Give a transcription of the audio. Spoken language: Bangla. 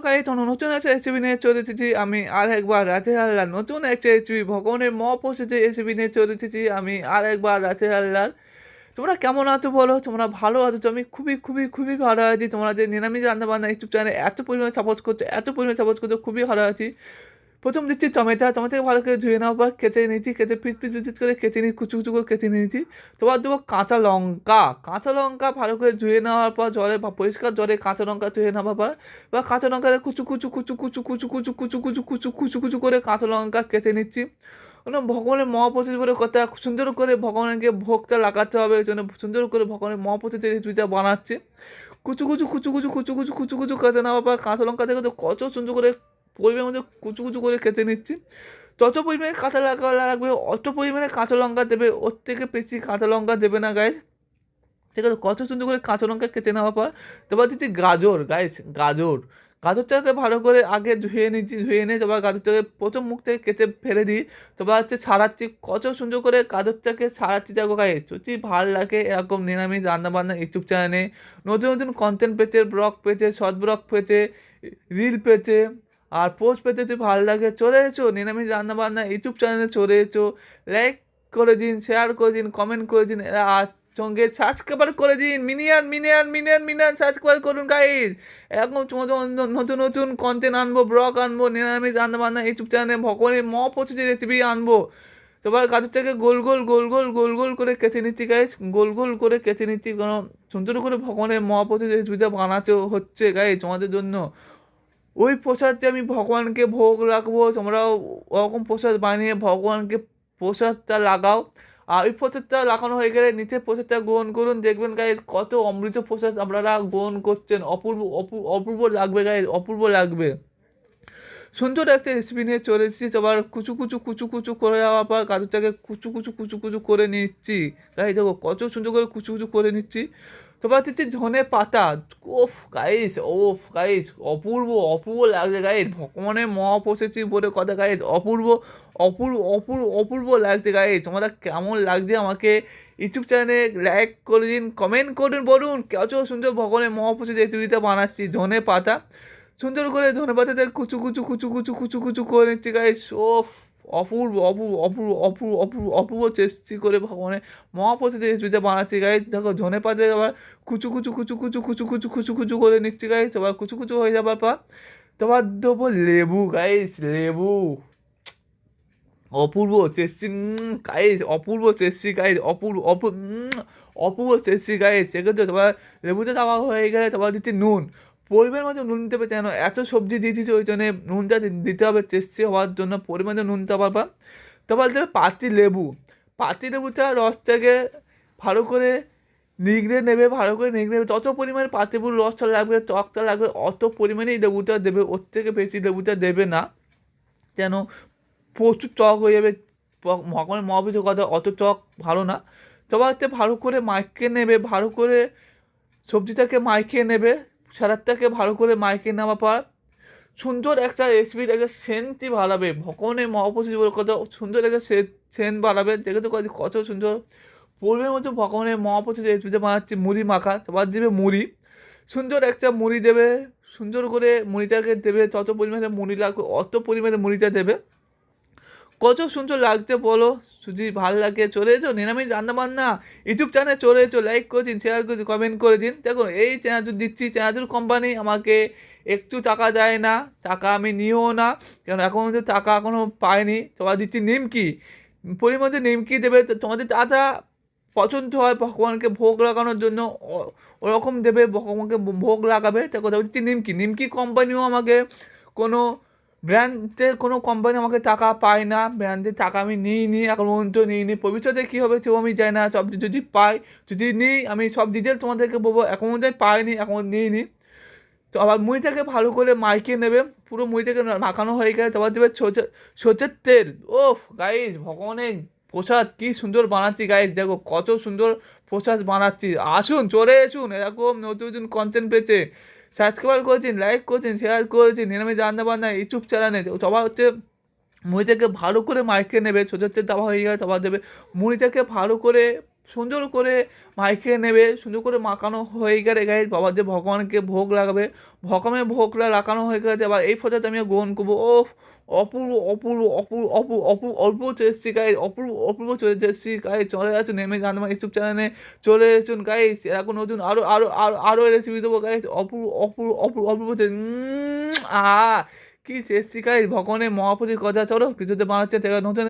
গাইস নতুন একটা রেসিপি নিয়ে চলে এসেছি আমি আরেকবার রাতের আল্লাহ নতুন একটা রেসিপি ভগবানের মহাপ্রসাদের রেসিপি নিয়ে চলে এসেছি আমি আরেকবার রাতের আল্লাহর। তোমরা কেমন আছো বলো? তোমরা ভালো আছো তো? আমি খুবই খুবই খুবই ভালো আছি। তোমরা যে নিরামিষ রান্নাবান্না ইউটিউব চ্যানেলে এত পরিমাণে সাপোর্ট করছো, এত পরিমাণে সাপোর্ট করছো, খুবই ভালো আছি। ১ম দিচ্ছি টমেটোকে ভালো করে ধুয়ে নেওয়ার পর কেটে নিয়েছি, কেটে পিস করে কেটে নিয়ে কুচু, কুচু করে কেটে নিয়েছি। তারপর দেবো কাঁচা লঙ্কা ভালো করে ধুয়ে নেওয়ার পর জলে বা পরিষ্কার জলে কাঁচা লঙ্কা ধুয়ে নেওয়ার পর এবার কাঁচা লঙ্কাটা কুচু করে কাঁচা লঙ্কা কেটে নিচ্ছি। ভগবানের মহাপ্রসাদ বলে কথা, সুন্দর করে ভগবানকে ভোগটা লাগাতে হবে, এই জন্য সুন্দর করে ভগবানের মহাপ্রসাদের রেসিপিটা বানাচ্ছি। কুচু কেটে নেওয়ার পর কাঁচা লঙ্কা থেকে তো কত সুন্দর করে পরিমাণের মধ্যে কুচু করে কেটে নিচ্ছি। যত পরিমাণে কাঁচা লঙ্কা লাগবে অত পরিমাণে কাঁচা লঙ্কা দেবে, ওর থেকে বেশি কাঁচা লঙ্কা দেবে না গাইস। ঠিক আছে? কত সুন্দর করে কাঁচা লঙ্কা কেটে নেওয়ার পর তারপর দিচ্ছি গাজর গাইস, গাজরটাকে ভালো করে আগে ধুয়ে নিয়ে তারপর গাজরটাকে প্রথম মুখ থেকে কেটে ফেলে দিই। তারপর হচ্ছে ছাড়াচ্ছি, কত সুন্দর করে গাজরটাকে ছাড়াচ্ছি। দেখো গাইস, যদি ভালো লাগে এরকম নিরামিষ রান্নাবান্না ইউটিউব চ্যানেলে নতুন নতুন কন্টেন্ট পেতে, ব্লগ পেতে, শর্ট ব্লগ পেতে, রিল পেতে আর পোস্ট পেতে যদি ভালো লাগে চলে এসো নিরামিষ রান্নাবান্না ইউটিউব চ্যানেলে চলে এসো। লাইক করে দিন, শেয়ার করে দিন, কমেন্ট করে দিন, আর সঙ্গে সাবস্ক্রাইবার করে দিন। মিনিয়ন সাবস্ক্রাইব করুন গাইজ। এরকম তোমাদের নতুন নতুন কন্টেন্ট আনবো, ব্লগ আনবো, নিরামিষ রান্নাবান্না ইউটিউব চ্যানেলে ভগবানের মহাপ্রসাদের রেসিপি আনবো। তারপর গাজরটাকে গোল গোল করে কেটে নিচ্ছি গাইজ, গোল করে কেটে নিচ্ছি, কারণ সুন্দর করে ভগবানের মহাপ্রসাদের রেসিপিটা বানাতে হচ্ছে গাইজ তোমাদের জন্য। ওই প্রসাদটি আমি ভগবানকে ভোগ রাখবো, তোমরাও ওরকম প্রসাদ বানিয়ে ভগবানকে প্রসাদটা লাগাও। আর ওই প্রসাদটা লাগানো হয়ে গেলে নিচে প্রসাদটা গ্রহণ করুন, দেখবেন গাইজ কত অমৃত প্রসাদ আপনারা গ্রহণ করছেন। অপূর্ব লাগবে গাইজ, অপূর্ব লাগবে। সুন্দর একটা রেসিপি নিয়ে চলে এসেছি। সবার কুচু করে যাওয়ার পর গাজরটাকে কুচু করে নিচ্ছি গাইজ। দেখো কত সুন্দর করে কুচু করে নিচ্ছি। তারপর দিচ্ছি ধনে পাতা। ওফ গাইস অপূর্ব লাগছে গাইজ। ভগবানের মহাপ্রসাদী বলে কথা গাইজ, অপূর্ব লাগছে গাইজ। তোমরা কেমন লাগছে আমাকে ইউটিউব চ্যানেলে লাইক করে দিন, কমেন্ট করুন, বলুন কত সুন্দর ভগবানের মহাপ্রসাদ রেসিপিটা বানাচ্ছি। ধনে পাতা সুন্দর করে ধনে পাতাতে কুচু করে নিচ্ছি গাইস। অপূর্ব টেস্টি করে ভগবানের মহাপ্রসাদের রেসিপিটা বানাচ্ছি গাইস। দেখো ধনে পাতা আবার কুচু করে নিচ্ছি গাইস। আবার কুচু হয়ে যাবার পর তোমার দেবো লেবু গাইস, লেবু। অপূর্ব টেস্টি গাইস, অপূর্ব টেস্টি গাইস। সেক্ষেত্রে তোমার লেবুতে দেওয়া হয়ে গেলে তোমার দিচ্ছি নুন। পরিমাণ মতো নুন দিতে হবে, কেন এত সবজি দিয়ে দিচ্ছি ওই জন্য নুনটা দিতে হবে টেস্টি হওয়ার জন্য, পরিমাণে নুন দেওয়ার পর তারপর দেবে পাতি লেবুটা রসটাকে ভালো করে নিগড়ে নেবে। তত পরিমাণে পাতিলেবুর রসটা লাগবে, টকটা লাগবে, অত পরিমাণেই লেবুটা দেবে, ওর থেকে বেশি লেবুটা দেবে না, কেন প্রচুর টক হয়ে যাবে। ভগবানের মহাপ্রসাদের কথা, অত টক ভালো না। সবার ভালো করে মাখিয়ে নেবে, ভালো করে সবজিটাকে মাখিয়ে নেবে, স্যালাডটাকে ভালো করে মাখিয়ে নেওয়ার পর সুন্দর একটা রেসিপির একটা সেন্টই বাড়াবে। ভগবানের মহাপ্রসাদ বলে কথা, সুন্দর একটা সেন্ট বাড়াবে। দেখে তো কত সুন্দর পরিমাণের মধ্যে ভগবানের মহাপ্রসাদ রেসিপিতে বানাচ্ছি। মুড়ি মাখা, তারপর দেবে মুড়ি, সুন্দর একটা মুড়ি দেবে, সুন্দর করে মুড়িটাকে দেবে, যত পরিমাণে মুড়ি লাগবে অত পরিমাণে মুড়িটা দেবে। কত সুন্দর লাগছে বলো? যদি ভালো লাগে চলে এসো নিরামিষ রান্নাবান্না ইউটিউব চ্যানেলে চলে এসো, লাইক করে দিন, শেয়ার করে দিন, কমেন্ট করে দিন। দেখুন এই চ্যানেল দিচ্ছি, চ্যানেল কোম্পানি আমাকে একটু টাকা দেয় না, টাকা আমি নিও না, কেন এখন টাকা এখনও পাইনি। তোমার দিচ্ছি নিমকি, পরিমাণে নিমকি দেবে, তোমাদের দাদা পছন্দ হয় ভগবানকে ভোগ লাগানোর জন্য ওরকম দেবে, ভগবানকে ভোগ লাগাবে। দেখো দিচ্ছি নিমকি কোম্পানিও আমাকে কোনো ব্র্যান্ডের কোনো কোম্পানি আমাকে টাকা পায় না, ব্র্যান্ডের টাকা আমি নিইনি, এখন পর্যন্ত নিইনি। ভবিষ্যতে কী হবে সেও আমি জানি না। সব যদি পাই, যদি নিই, আমি সব ডিটেল তোমাদেরকে বলবো। এখন পর্যন্ত পাইনি, এখন নিইনি। তো আবার মুড়িটাকে ভালো করে মাখিয়ে নেবে, পুরো মুড়িটাকে মাখানো হয়ে গেলে তারপর দেবে সর্ষের তেল। গাইজ ভগবানের প্রসাদ কী সুন্দর বানাচ্ছি গাইজ, দেখো কত সুন্দর প্রসাদ বানাচ্ছি। আসুন চলে আসুন এরকম নতুন নতুন কন্টেন্ট পেতে। সাবস্ক্রাইব করেছেন, লাইক করেছেন, শেয়ার করেছেন নিরামিষ রান্নাবান্না ইউটিউব চ্যানেলে। সবার হচ্ছে মুড়িটাকে ভালো করে মাখিয়ে নেবে, সর্ষের তেল দেওয়া হয়ে গেলে তারপর দেবে মুড়িটাকে ভালো করে সুন্দর করে মাইকে নেবে, সুন্দর করে মাখানো হয়ে গেলে গাইস বাবা যে ভগবানকে ভোগ লাগাবে, ভগবানের ভোগটা লাগানো হয়ে গেছে, এবার এই ফটোটা আমি গ্রহণ করবো। ওফ! অপূর্ব, অপূর্ব, অপূর্ব, অপূর্ব, অপূর্ব, অপূর্ব টেস্টি গাইস, অপূর্ব, অপূর্ব টেস্টি গাইস। চলে আসুন নেমে গান আমার ইউটিউব চ্যানেলে চলে আসুন গাইস, এরকম নতুন আরো রেসিপি দেবো গাইস। অপূর্ব, অপূর্ব, অপূর্ব, অপূর্ব কি টেস্টি গাইস, ভগবানের মহাপ্রভুর কথা। চলো কিছুতে বানাচ্ছে নতুন